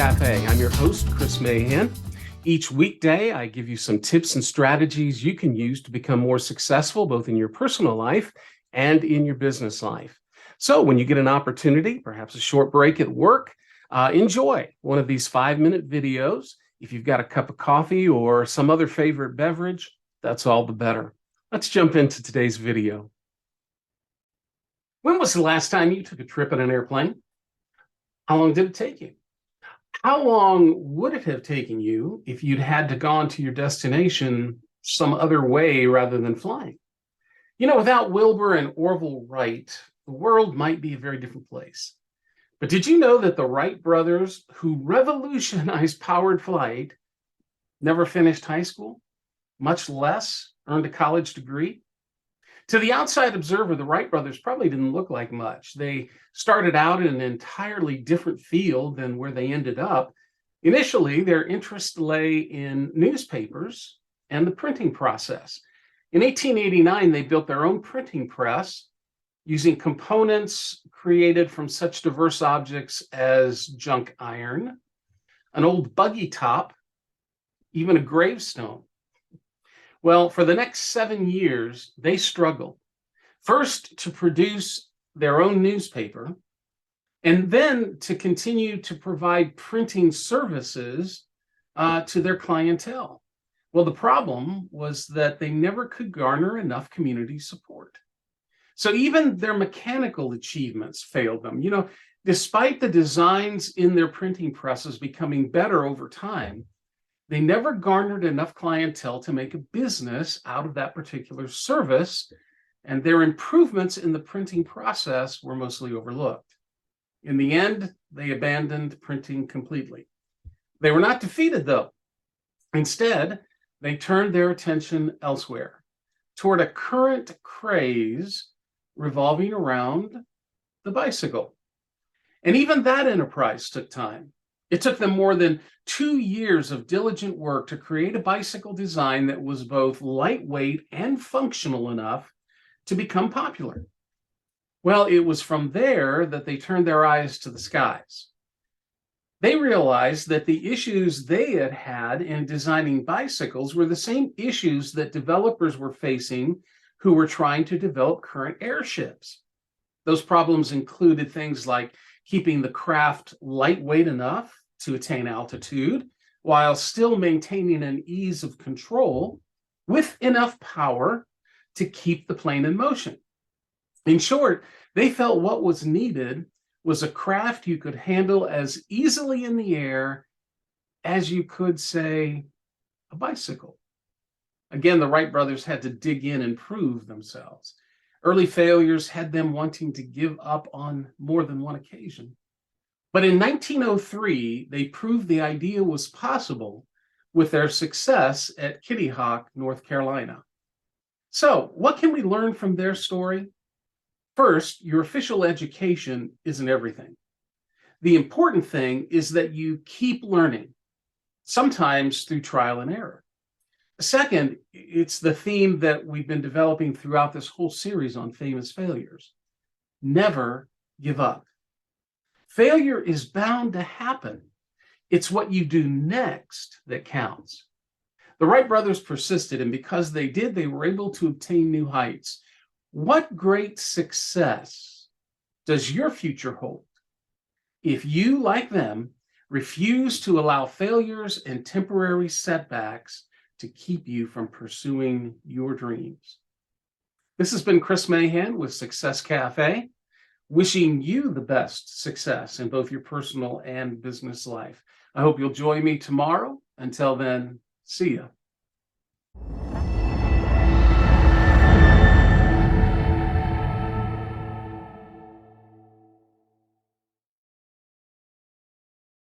Cafe. I'm your host, Chris Mahan. Each weekday, I give you some tips and strategies you can use to become more successful, both in your personal life and in your business life. So when you get an opportunity, perhaps a short break at work, enjoy one of these 5-minute videos. If you've got a cup of coffee or some other favorite beverage, that's all the better. Let's jump into today's video. When was the last time you took a trip in an airplane? How long did it take you? How long would it have taken you if you'd had to gone to your destination some other way rather than flying? You know, without Wilbur and Orville Wright, the world might be a very different place. But did you know that the Wright brothers, who revolutionized powered flight, never finished high school, much less earned a college degree? To the outside observer, the Wright brothers probably didn't look like much. They started out in an entirely different field than where they ended up. Initially, their interest lay in newspapers and the printing process. In 1889, they built their own printing press using components created from such diverse objects as junk iron, an old buggy top, even a gravestone. Well, for the next 7 years, they struggled. First, to produce their own newspaper, and then to continue to provide printing services to their clientele. Well, the problem was that they never could garner enough community support. So even their mechanical achievements failed them. You know, despite the designs in their printing presses becoming better over time, they never garnered enough clientele to make a business out of that particular service, and their improvements in the printing process were mostly overlooked. In the end, they abandoned printing completely. They were not defeated, though. Instead, they turned their attention elsewhere, toward a current craze revolving around the bicycle. And even that enterprise took time. It took them more than 2 years of diligent work to create a bicycle design that was both lightweight and functional enough to become popular. Well, it was from there that they turned their eyes to the skies. They realized that the issues they had had in designing bicycles were the same issues that developers were facing who were trying to develop current airships. Those problems included things like keeping the craft lightweight enough to attain altitude, while still maintaining an ease of control with enough power to keep the plane in motion. In short, they felt what was needed was a craft you could handle as easily in the air as you could, say, a bicycle. Again, the Wright brothers had to dig in and prove themselves. Early failures had them wanting to give up on more than one occasion. But in 1903, they proved the idea was possible with their success at Kitty Hawk, North Carolina. So, what can we learn from their story? First, your official education isn't everything. The important thing is that you keep learning, sometimes through trial and error. Second, it's the theme that we've been developing throughout this whole series on famous failures. Never give up. Failure is bound to happen. It's what you do next that counts. The Wright brothers persisted, and because they did, they were able to obtain new heights. What great success does your future hold if you, like them, refuse to allow failures and temporary setbacks to keep you from pursuing your dreams? This has been Chris Mahan with Success Café, wishing you the best success in both your personal and business life. I hope you'll join me tomorrow. Until then, see ya.